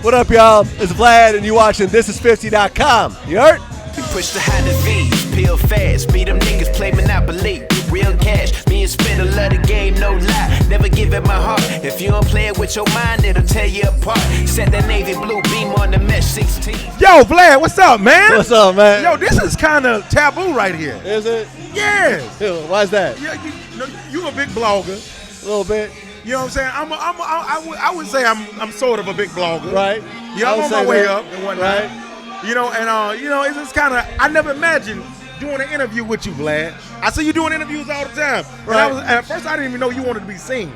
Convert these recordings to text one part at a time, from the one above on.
What up, y'all? It's Vlad, and you watching Thisis50.com. You heard? We push the high to V's, peel fast. Beat them niggas, play Monopoly, real cash. Me and Spinner love the game, no lie. Never give it my heart. If you don't play it with your mind, it'll tear you apart. Set that navy blue beam on the mesh 16. Yo, Vlad, what's up, man? What's up, man? Yo, this is kind of taboo right here. Is it? Yes. Why's that? Yeah, you a big blogger. A little bit. You know what I'm saying? I would say I'm sort of a big blogger. Right. You know, I'm on my way up and whatnot. Right. You know, and it's just kind of, I never imagined doing an interview with you, Vlad. I see you doing interviews all the time. Right. And at first, I didn't even know you wanted to be seen.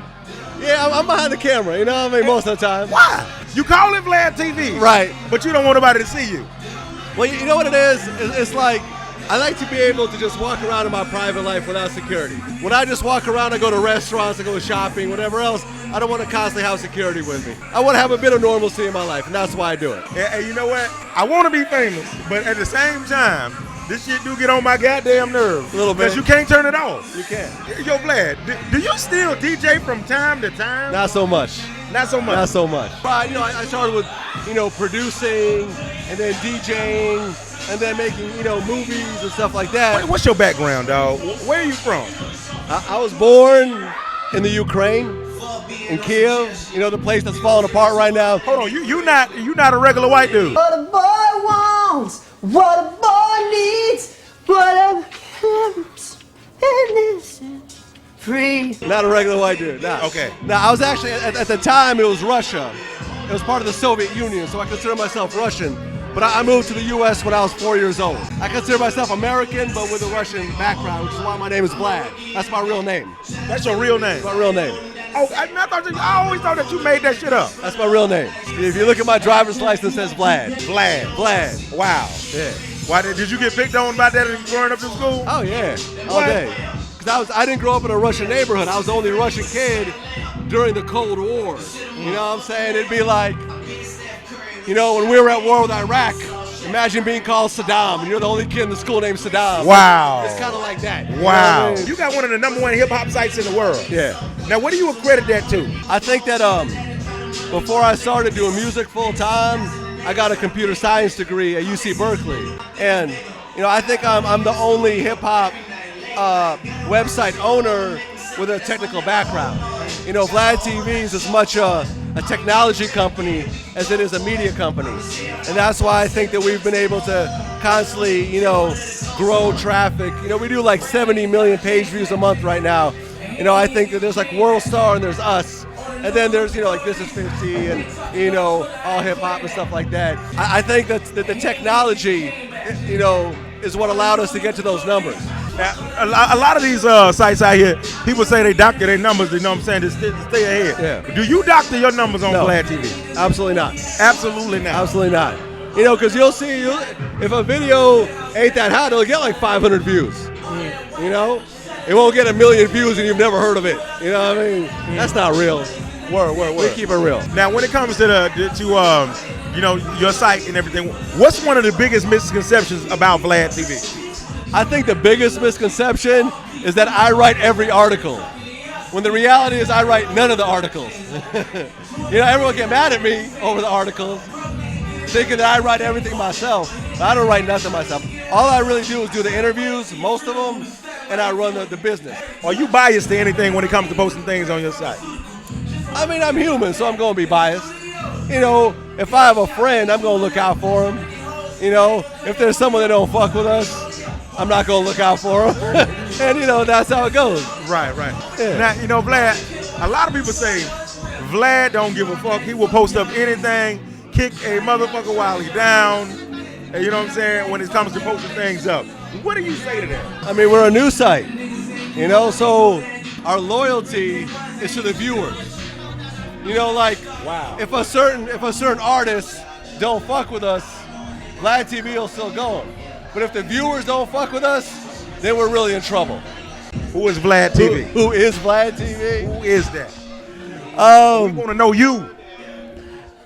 Yeah, I'm behind the camera, you know what I mean, most of the time. Why? You call it VladTV. Right. But you don't want nobody to see you. Well, you know what it is? It's like, I like to be able to just walk around in my private life without security. When I just walk around, I go to restaurants, I go shopping, whatever else, I don't want to constantly have security with me. I want to have a bit of normalcy in my life, and that's why I do it. And you know what? I want to be famous, but at the same time, this shit do get on my goddamn nerves. A little bit. Because you can't turn it off. You can't. Yo, Vlad, do you still DJ from time to time? Not so much. Not so much. Not so much. But, I started with, producing, and then DJing, and then making, movies and stuff like that. What's your background, dog? Where are you from? I was born in the Ukraine, in Kiev, the place that's falling apart right now. Hold on, you not a regular white dude. What a boy wants, what a boy needs, what a innocent, free. Not a regular white dude, nah. Okay. Now, I was actually, at the time, it was Russia. It was part of the Soviet Union, so I consider myself Russian. But I moved to the U.S. when I was 4 years old. I consider myself American, but with a Russian background, which is why my name is Vlad. That's my real name. That's your real name? That's my real name. Oh, I always thought that you made that shit up. That's my real name. If you look at my driver's license, it says Vlad. Vlad. Vlad. Wow. Yeah. Why did you get picked on about that growing up in school? Oh, yeah. All day. Because I didn't grow up in a Russian neighborhood. I was the only Russian kid during the Cold War. You know what I'm saying? It'd be like, when we were at war with Iraq, imagine being called Saddam, and you're the only kid in the school named Saddam. Wow. It's kind of like that. Wow. You You got one of the #1 hip-hop sites in the world. Yeah. Now, what do you accredit that to? I think that before I started doing music full time, I got a computer science degree at UC Berkeley. And, I think I'm the only hip-hop website owner with a technical background. VladTV is as much a technology company as it is a media company. And that's why I think that we've been able to constantly, grow traffic. We do like 70 million page views a month right now. I think that there's like World Star and there's us. And then there's, like Thisis50 and, all hip hop and stuff like that. I think that the technology, is what allowed us to get to those numbers. Now, a lot of these sites out here, people say they doctor their numbers, you know what I'm saying, to stay ahead. Yeah. Do you doctor your numbers on No. VladTV? Absolutely not. Absolutely not. Absolutely not. Because you'll see, if a video ain't that hot, it'll get like 500 views. It won't get 1 million views and you've never heard of it. You know what I mean? That's not real. Word. We keep it real. Now, when it comes to your site and everything, what's one of the biggest misconceptions about VladTV? I think the biggest misconception is that I write every article, when the reality is I write none of the articles. Everyone get mad at me over the articles, thinking that I write everything myself, but I don't write nothing myself. All I really do is do the interviews, most of them, and I run the business. Are you biased to anything when it comes to posting things on your site? I mean, I'm human, so I'm going to be biased. If I have a friend, I'm going to look out for him. If there's someone that don't fuck with us, I'm not going to look out for him. And, that's how it goes. Right. Yeah. Now, Vlad, a lot of people say Vlad don't give a fuck. He will post up anything, kick a motherfucker while he's down. And you know what I'm saying? When it comes to posting things up. What do you say to that? I mean, we're a news site, so our loyalty is to the viewers. Wow. If a certain artist don't fuck with us, VladTV will still go. But if the viewers don't fuck with us, then we're really in trouble. Who is VladTV? Who is VladTV? Who is that? We want to know you.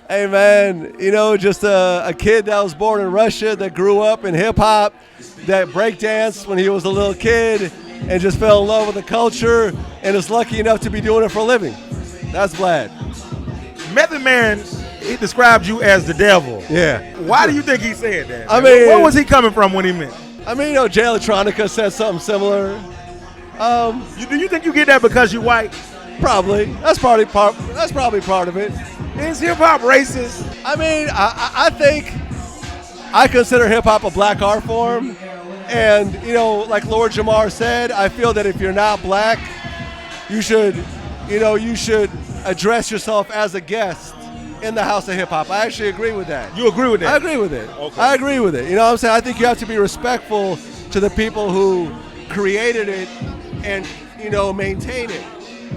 Hey man, just a kid that was born in Russia that grew up in hip hop, that breakdanced when he was a little kid, and just fell in love with the culture, and is lucky enough to be doing it for a living. That's Vlad. Method Man he described you as the devil. Yeah. Why do you think he said that? I mean, where was he coming from when he meant? I mean, Jay Electronica said something similar. Do you think you get that because you white? Probably. That's probably part of it. Is hip hop racist? I mean, I think I consider hip hop a black art form, and like Lord Jamar said, I feel that if you're not black, you should address yourself as a guest in the house of hip hop. I actually agree with that. You agree with that? I agree with it. Okay. I agree with it. You know what I'm saying? I think you have to be respectful to the people who created it and maintain it.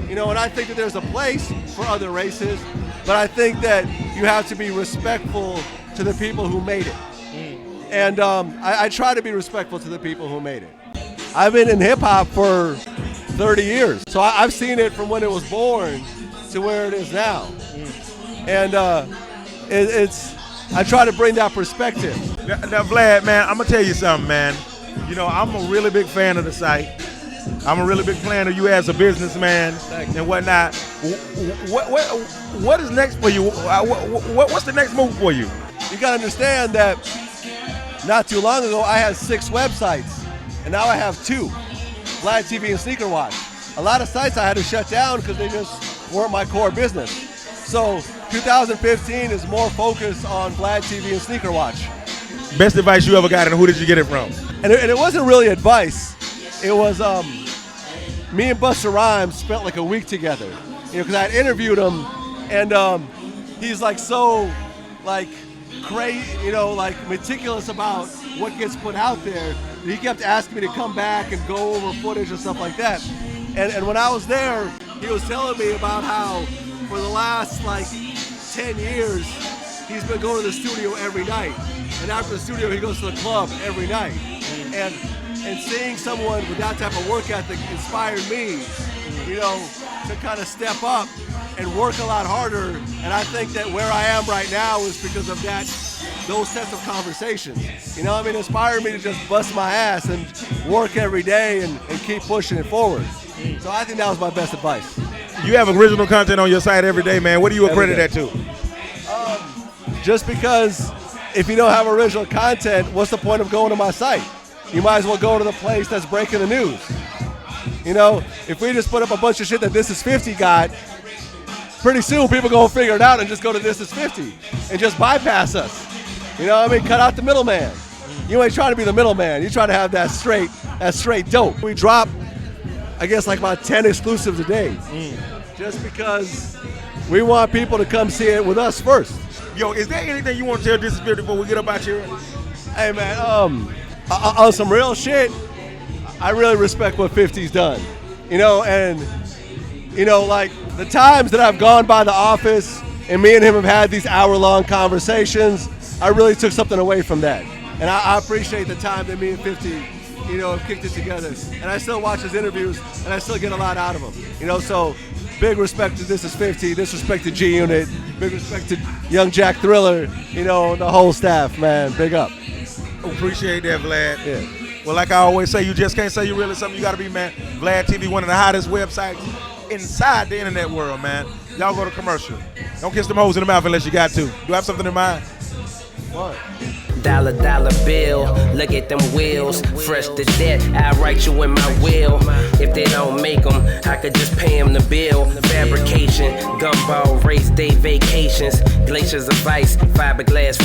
And I think that there's a place for other races, but I think that you have to be respectful to the people who made it. And I try to be respectful to the people who made it. I've been in hip hop for 30 years, so I've seen it from when it was born to where it is now. And I try to bring that perspective. Now, Vlad, man, I'm gonna tell you something, man. I'm a really big fan of the site. I'm a really big fan of you as a businessman and whatnot. What is next for you? What's the next move for you? You gotta understand that not too long ago I had 6 websites, and now I have 2, VladTV and Sneaker Watch. A lot of sites I had to shut down because they just weren't my core business. So 2015 is more focused on VladTV and Sneaker Watch. Best advice you ever got, and who did you get it from? And it wasn't really advice. It was me and Busta Rhymes spent like a week together, because I had interviewed him, and he's like so like crazy, like meticulous about what gets put out there. He kept asking me to come back and go over footage and stuff like that. And when I was there, he was telling me about how for the last like 10 years he's been going to the studio every night, and after the studio he goes to the club every night. And seeing someone with that type of work ethic inspired me, to kind of step up and work a lot harder. And I think that where I am right now is because of those sets of conversations. It inspired me to just bust my ass and work every day and keep pushing it forward. So I think that was my best advice. You have original content on your site every day, man. What do you accredit that to? Just because if you don't have original content, what's the point of going to my site? You might as well go to the place that's breaking the news. If we just put up a bunch of shit that Thisis50 got, pretty soon people gonna figure it out and just go to Thisis50 and just bypass us. Cut out the middleman. You ain't trying to be the middleman. You try to have that straight dope. We drop, I guess, like about 10 exclusives a day, just because we want people to come see it with us first. Yo, is there anything you want to tell Thisis50 before we get up out here? Hey man, on some real shit, I really respect what 50's done. Like the times that I've gone by the office and me and him have had these hour-long conversations, I really took something away from that. And I appreciate the time that me and 50, have kicked it together. And I still watch his interviews and I still get a lot out of him. So big respect to Thisis50, disrespect to G Unit, big respect to Young Jack Thriller, the whole staff, man. Big up. Appreciate that, Vlad. Yeah. Well, like I always say, you just can't say you're really something. You got to be, man. VladTV, one of the hottest websites inside the internet world, man. Y'all go to commercial. Don't kiss them hoes in the mouth unless you got to. Do I have something in mind? What? Dollar bill, look at them wheels. Fresh to death, I write you in my will. If they don't make them, I could just pay them the bill. Fabrication, gumball, race day vacations. Glaciers of ice, fiberglass